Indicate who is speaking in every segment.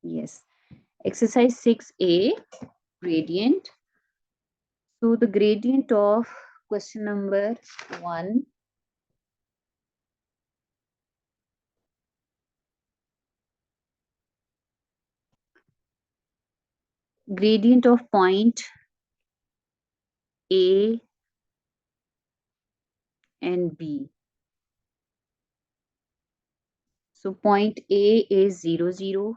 Speaker 1: Yes. Exercise 6A, gradient. So the gradient of question number 1, gradient of point A and B. So point A is 0, 0.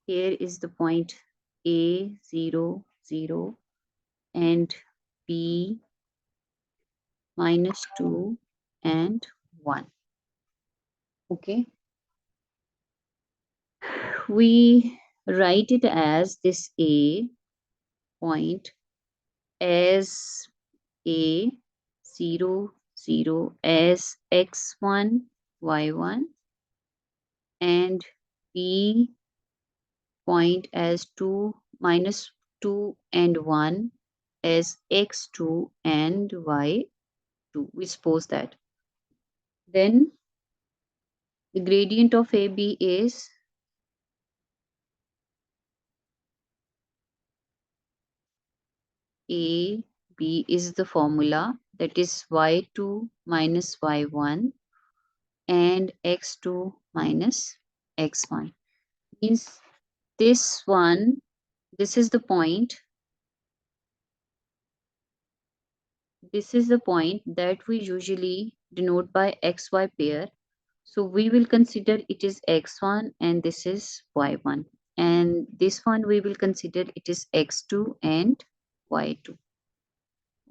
Speaker 1: Here is the point A, 0, 0, and B, -2 and 1. Okay. We write it as this A point as A 0, 0 as x1, y1, and B point as 2, -2 and 1 as x2 and y2. We suppose that. Then the gradient of AB is AB is the formula, that is y2 minus y1 and x2 minus x1. Means this one, this is the point. This is the point that we usually denote by xy pair. So we will consider it is x1 and this is y1. And this one we will consider it is x2 and y2.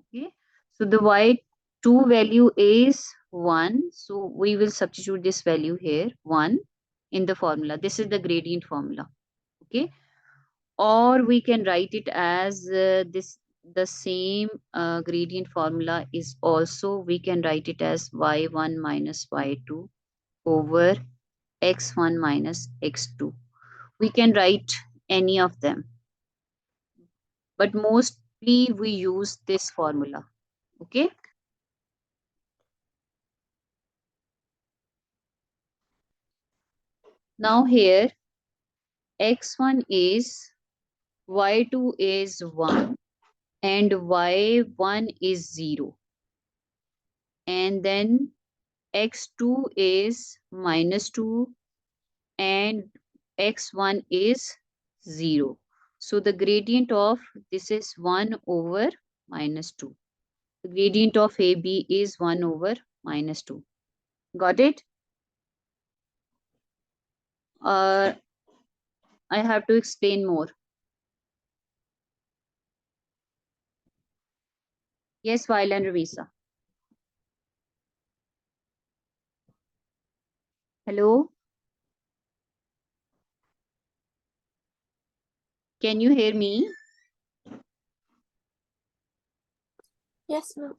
Speaker 1: Okay. So the y2 value is 1. So we will substitute this value here, 1, in the formula. This is the gradient formula. Okay. Or we can write it as the same gradient formula is also, we can write it as y1 minus y2 over x1 minus x2. We can write any of them, but mostly we use this formula. Okay. Now here x1 is, y2 is 1 and y1 is 0, and then x2 is -2 and x1 is 0. So the gradient of this is 1 over -2. The gradient of AB is 1 over -2. Got it? Or I have to explain more? Yes, Viola and Ravisa. Hello? Can you hear me?
Speaker 2: Yes, ma'am.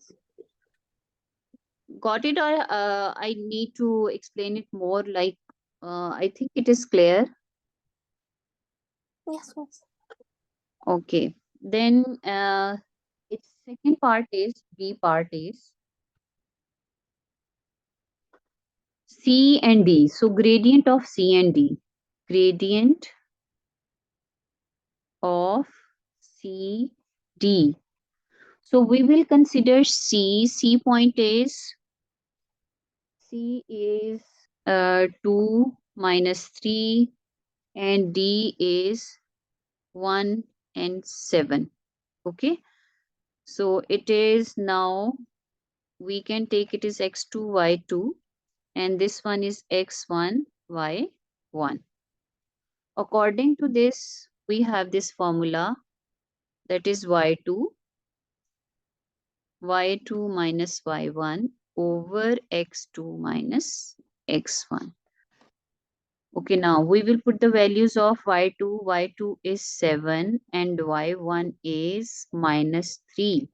Speaker 1: Got it? Or I need to explain it more, like I think it is clear.
Speaker 2: Yes, ma'am.
Speaker 1: Okay. Then its second part is, B part is C and D. So gradient of C and D. Gradient of C, D. So we will consider C. C point is, C is 2 minus 3 and D is 1 and 7. Okay. So it is now, we can take it as x2, y2, and this one is x1, y1. According to this, we have this formula, that is y2 minus y1 over x2 minus x1. Okay, now we will put the values of y2. y2 is 7 and y1 is -3.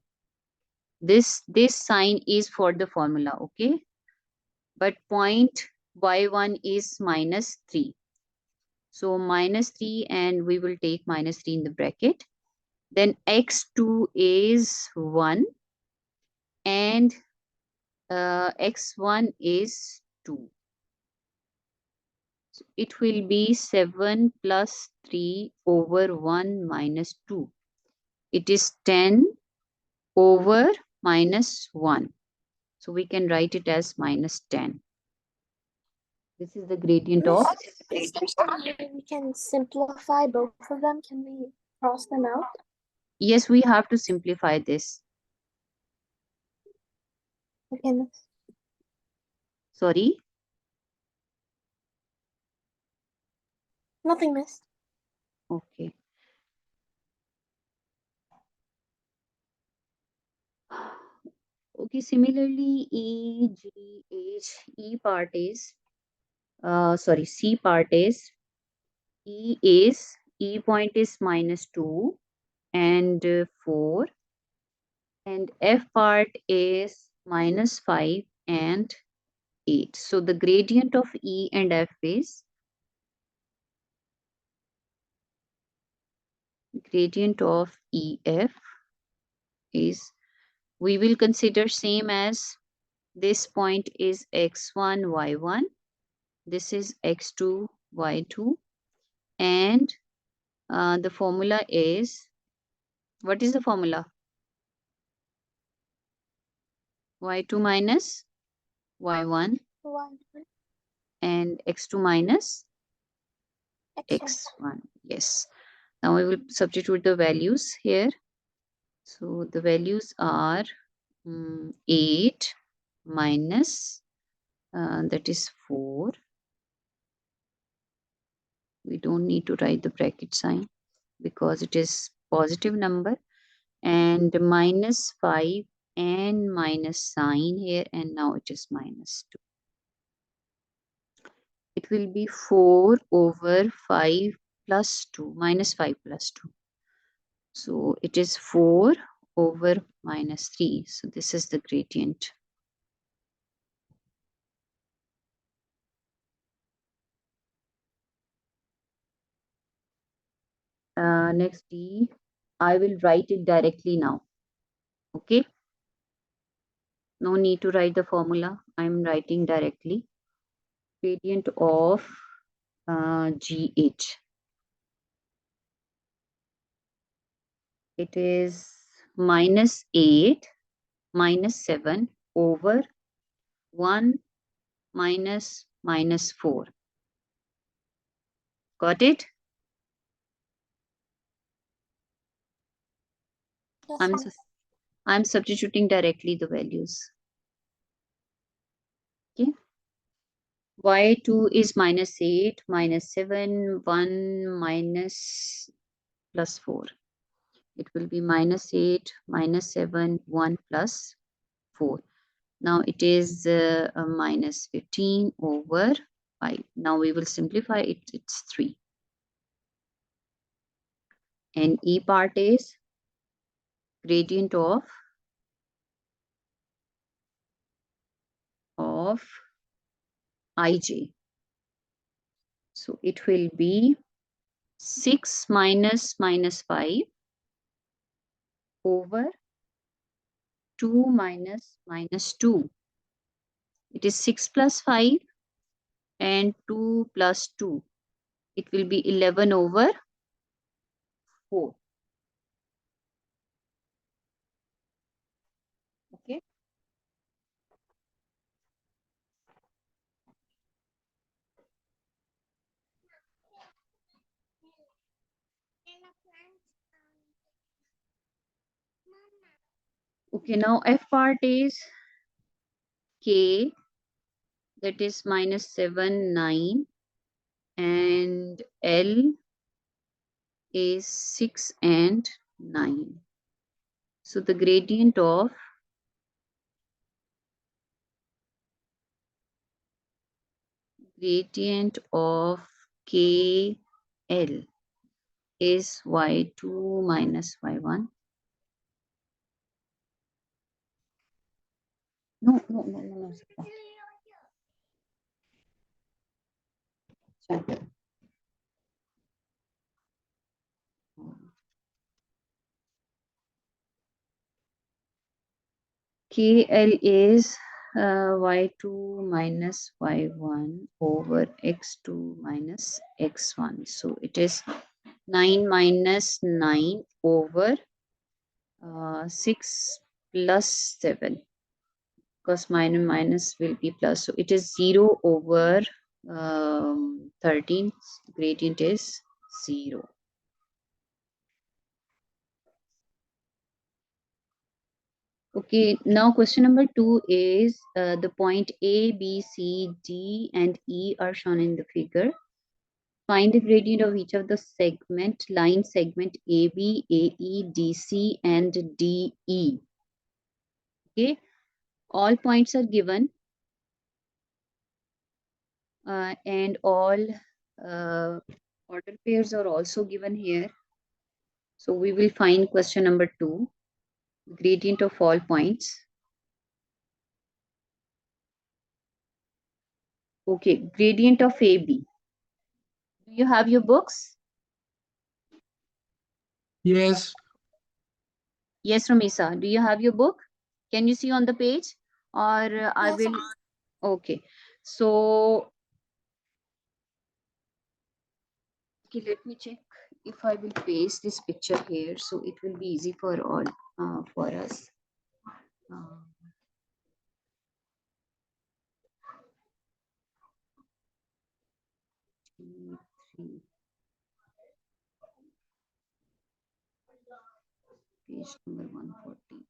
Speaker 1: This sign is for the formula, okay? But point y1 is -3. So -3, and we will take -3 in the bracket. Then x2 is 1 and x1 is 2. It will be 7 plus 3 over 1 minus 2. It is 10 over minus 1. So we can write it as minus 10. This is the gradient of.
Speaker 2: Is there some way we can simplify both of them? Can we cross them out?
Speaker 1: Yes, we have to simplify this.
Speaker 2: Okay, miss.
Speaker 1: Sorry.
Speaker 2: Nothing, miss.
Speaker 1: Okay. Okay, similarly, E, G, H, E part is, sorry, C part is, E point is minus 2 and 4, and F part is minus 5 and 8. So the gradient of E and F is, gradient of EF is, we will consider same as this point is x1, y1. This is x2, y2. And the formula is, what is the formula? Y2 minus y1
Speaker 2: One,
Speaker 1: and x2 minus
Speaker 2: X1.
Speaker 1: x1. Yes. Now we will substitute the values here. So the values are 8 minus, that is 4. We don't need to write the bracket sign because it is positive number, and minus 5 and minus sign here, and now it is minus 2. It will be 4 over 5 plus 2, minus 5 plus 2. So it is 4 over minus 3. So this is the gradient. Next D, I will write it directly now. Okay. No need to write the formula. I'm writing directly. Gradient of GH. It is minus 8 minus 7 over 1 minus minus 4. Got it?
Speaker 2: Yes,
Speaker 1: I'm,
Speaker 2: miss.
Speaker 1: I'm substituting directly the values. Okay. Y2 is minus 8 minus 7, 1 minus plus 4. It will be minus 8 minus 7, 1 plus 4. Now it is minus 15 over 5. Now we will simplify it. It's 3. And E part is gradient of IJ. So it will be 6 minus minus 5 over 2 minus minus 2. It is 6 plus 5 and 2 plus 2. It will be 11 over 4. Okay. Okay, now F part is K, that is minus 7, 9, and L is 6 and 9. So the gradient of KL is y2 minus y1. No. KL is y2 minus y1 over x2 minus x1. So it is 9 minus 9 over 6 plus 7, because minus minus will be plus. So it is 0 over 13. Gradient is 0. Okay, now question number 2 is the point A, B, C, D, and E are shown in the figure. Find the gradient of each of the line segment AB, AE, DC, and DE. Okay, all points are given and all order pairs are also given here. So we will find question number 2, gradient of all points. Okay, gradient of AB. Do you have your books?
Speaker 3: Yes.
Speaker 1: Yes, Ramisa. Do you have your book? Can you see on the page? Or I
Speaker 2: Yes.
Speaker 1: will. Okay. So, okay, let me check if I will paste this picture here. So it will be easy for all, for us. Uh, 3, page number 140.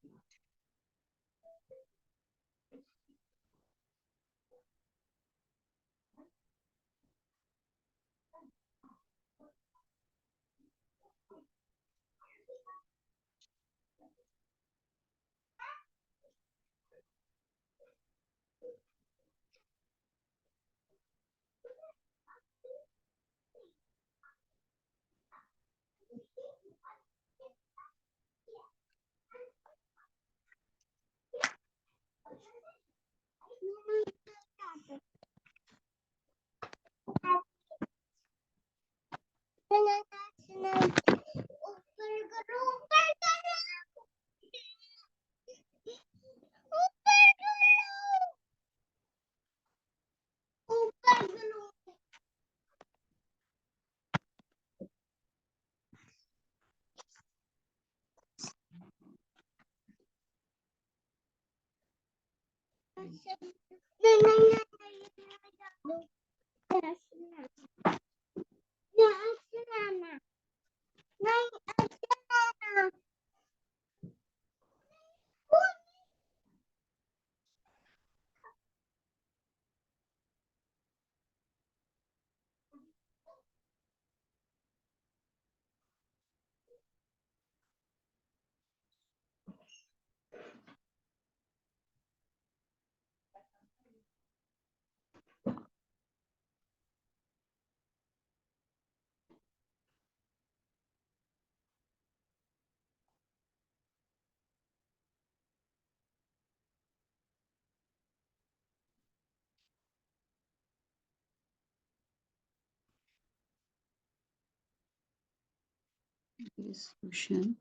Speaker 1: This question.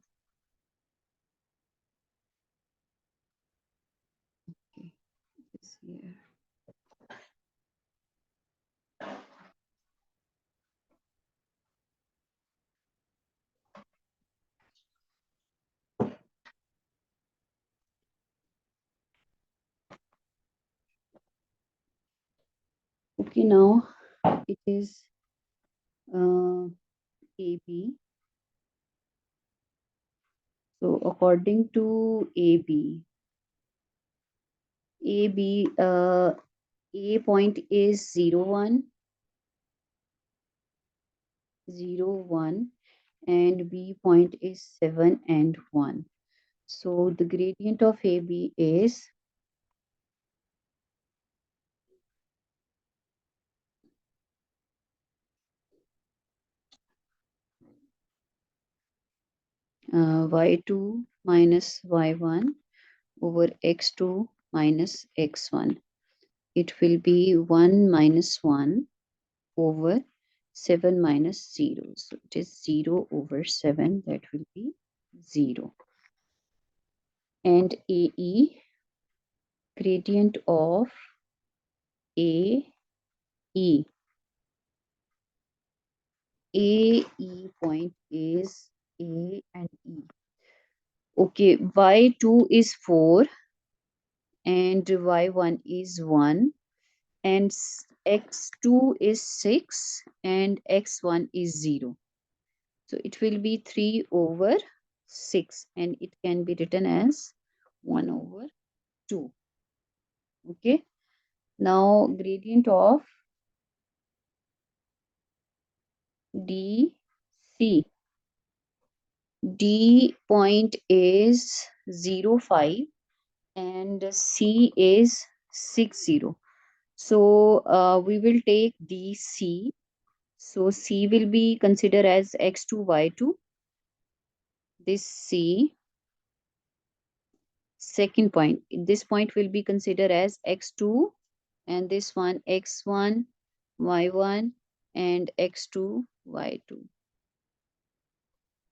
Speaker 1: Okay, this here. Okay, now it is AB. So according to AB, A point is 0, 1, 0, 1, and B point is 7 and 1. So the gradient of AB is y2 minus y1 over x2 minus x1. It will be 1 minus 1 over 7 minus 0. So it is 0 over 7. That will be 0. And AE, gradient of A, E. A, E point is A and E. Okay, y2 is 4 and y1 is 1 and x2 is 6 and x1 is 0. So it will be 3 over 6 and it can be written as 1 over 2. Okay. Now gradient of DC. D point is 0, 5 and C is 6, 0. So we will take DC. So C will be considered as x2, y2. This C, second point. This point will be considered as x2 and this one x1, y1 and x2, y2.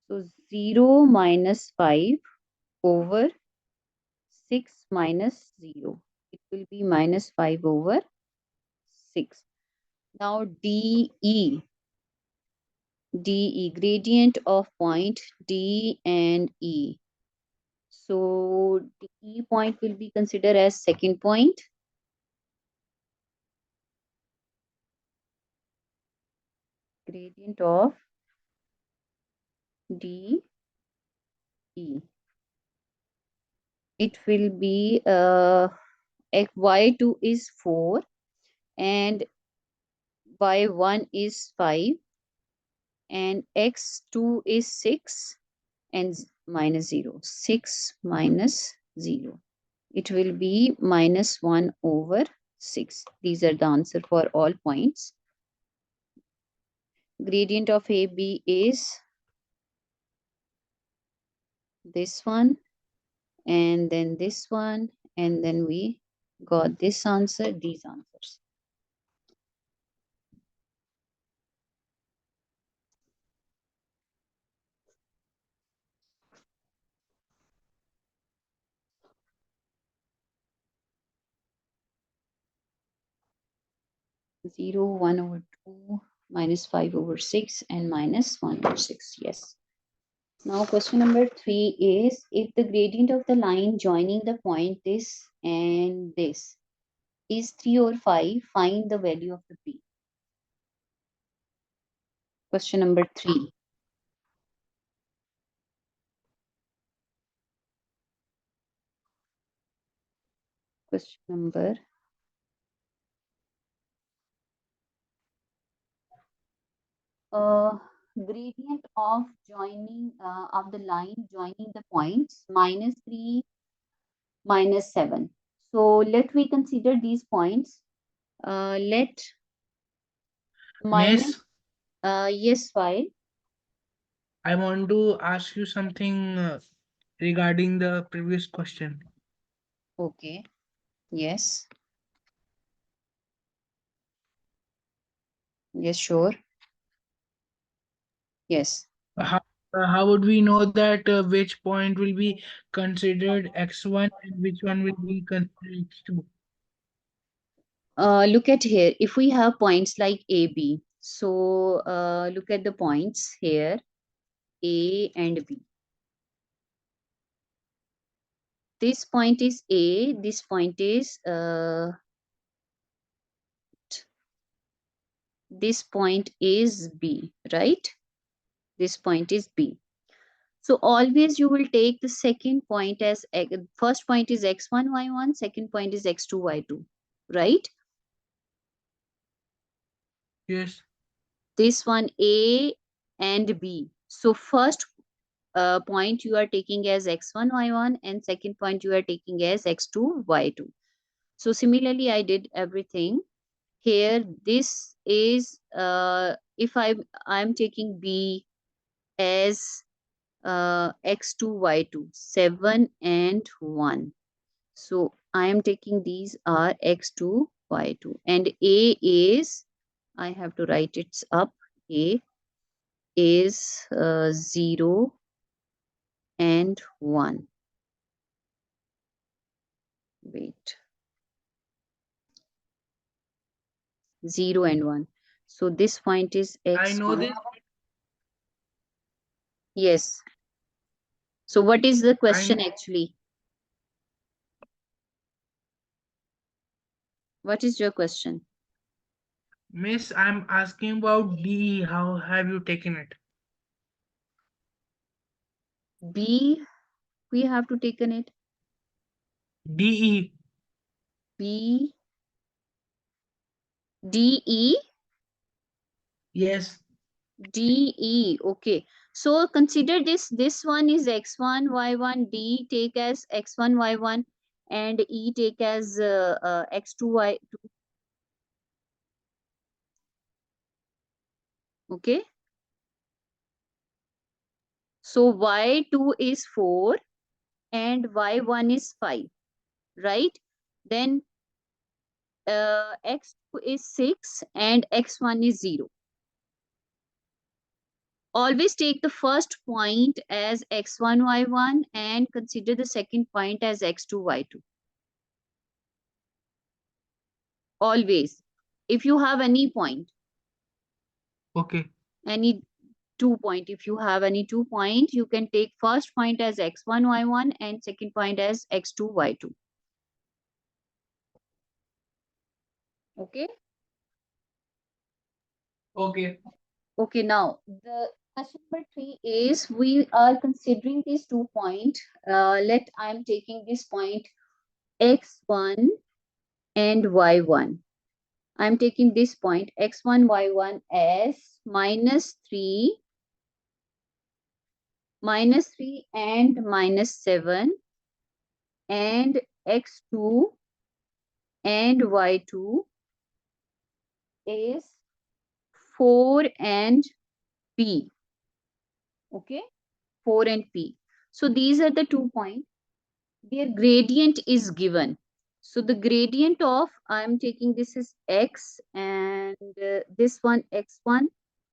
Speaker 1: So 0 minus 5 over 6 minus 0. It will be minus 5 over 6. Now DE, gradient of point D and E. So the E point will be considered as second point. Gradient of DE. It will be y2 is 4 and y1 is 5 and x2 is 6 and minus 0. 6 minus 0. It will be minus 1 over 6. These are the answer for all points. Gradient of AB is this one and then this one and then we got this answer, these answers. Zero, 1 over 2, minus 5 over 6 and minus 1 over 6. Yes. Now question number 3 is, if the gradient of the line joining the point this and this is 3 or 5, find the value of the p. Question number 3. Question number gradient of joining of the line joining the points minus 3 minus 7. So let we consider these points. Let minus
Speaker 3: Miss,
Speaker 1: yes, why?
Speaker 3: I want to ask you something regarding the previous question.
Speaker 1: Okay. Yes. Yes, sure. Yes.
Speaker 3: How, how would we know that which point will be considered x1 and which one will be considered x2?
Speaker 1: Look at here. If we have points like A, B, so look at the points here, A and B. This point is A, this point is this point is B, right? This point is B. So always you will take the second point as first point is x1, y1, second point is x2, y2, right?
Speaker 3: Yes.
Speaker 1: This one A and B. So first point you are taking as x1, y1 and second point you are taking as x2, y2. So similarly, I did everything. Here, this is, if I'm taking B as x2, y2, 7 and 1. So I am taking these are x2, y2 and A is, I have to write it up, A is 0 and 1. Wait. 0 and 1. So this point is
Speaker 3: I know
Speaker 1: x1.
Speaker 3: this.
Speaker 1: Yes. So what is the
Speaker 3: I
Speaker 1: question actually? What is your question?
Speaker 3: Miss, I'm asking about DE. How have you taken it?
Speaker 1: B, we have to take it.
Speaker 3: DE.
Speaker 1: B, D, E,
Speaker 3: Yes.
Speaker 1: D, E. Okay. So consider this one is x1, y1, D take as x1, y1, and E take as x2, y2. Okay. So y2 is 4 and y1 is 5, right? Then x2 is 6 and x1 is 0. Always take the first point as x1, y1 and consider the second point as x2, y2. Always. If you have any point,
Speaker 3: Okay.
Speaker 1: any 2 point, if you have any 2 point, you can take first point as x1, y1 and second point as x2, y2. Okay.
Speaker 3: Okay.
Speaker 1: Okay, now the question number 3 is we are considering these 2 points. Let I'm taking this point x1 and y1. I'm taking this point x1, y1 as -3, -3 and -7, and x2 and y2 is 4 and p. Okay, 4 and p. So these are the 2 points. Their gradient is given. So the gradient of, I'm taking this is x, and this one x1,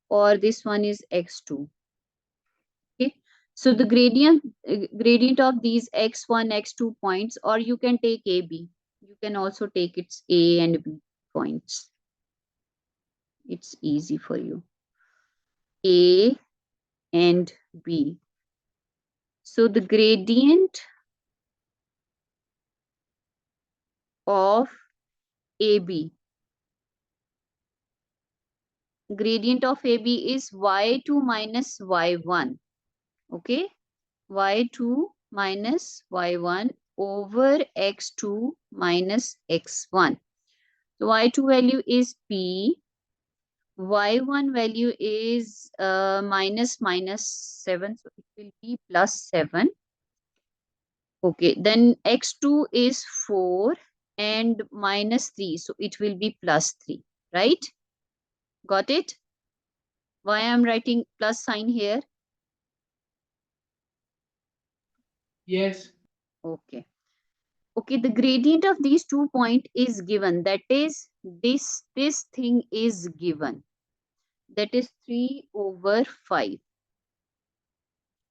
Speaker 1: or this one is x2. Okay. So the gradient of these x1, x2 points, or you can take a, b. You can also take its a and b points. It's easy for you. A and b. So the gradient of AB, gradient of AB is y2 minus y1. Okay, y2 minus y1 over x2 minus x1. So y2 value is p, y1 value is -7, so it will be +7. Okay, then x2 is 4 and -3, so it will be +3, right? Got it? Why I'm writing plus sign here?
Speaker 3: Yes.
Speaker 1: Okay. Okay, the gradient of these 2 points is given. That is, this thing is given. That is 3 over 5.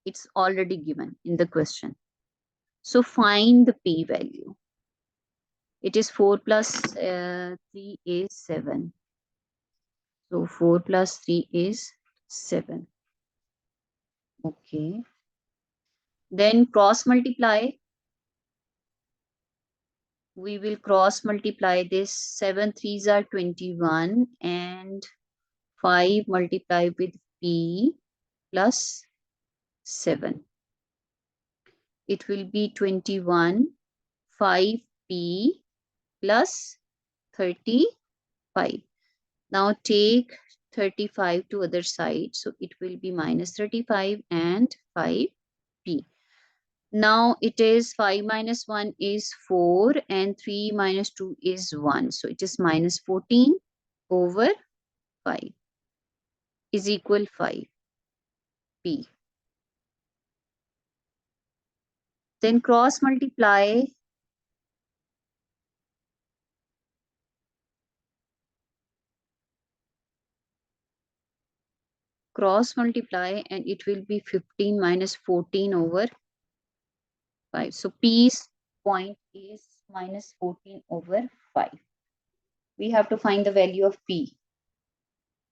Speaker 1: It's already given in the question. So find the p value. It is 4 plus 3 is 7. So 4 plus 3 is 7. Okay. Then cross multiply. We will cross multiply this. 7 threes are 21 and 5 multiplied with p plus 7. It will be 21, 5p plus 35. Now take 35 to other side. So it will be -35 and 5p. Now it is 5 minus 1 is 4 and 3 minus 2 is 1. So it is -14 over 5 is equal 5p. Then cross multiply. Cross multiply and it will be 15 minus 14 over 5. So p's point is -14 over 5. we have to find the value of P.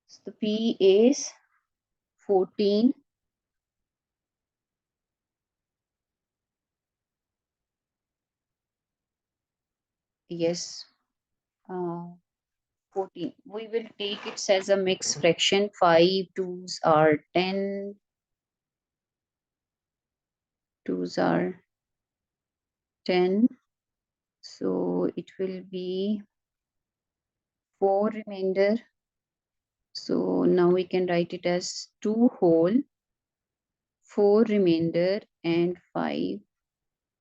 Speaker 1: So the P is 14. Yes, 14. We will take it as a mixed fraction. 5 twos are 10. Twos are 10. So it will be 4 remainder. So now we can write it as 2 whole, 4 remainder, and 5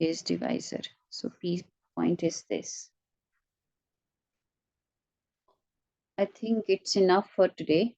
Speaker 1: is divisor. So P point is this. I think it's enough for today.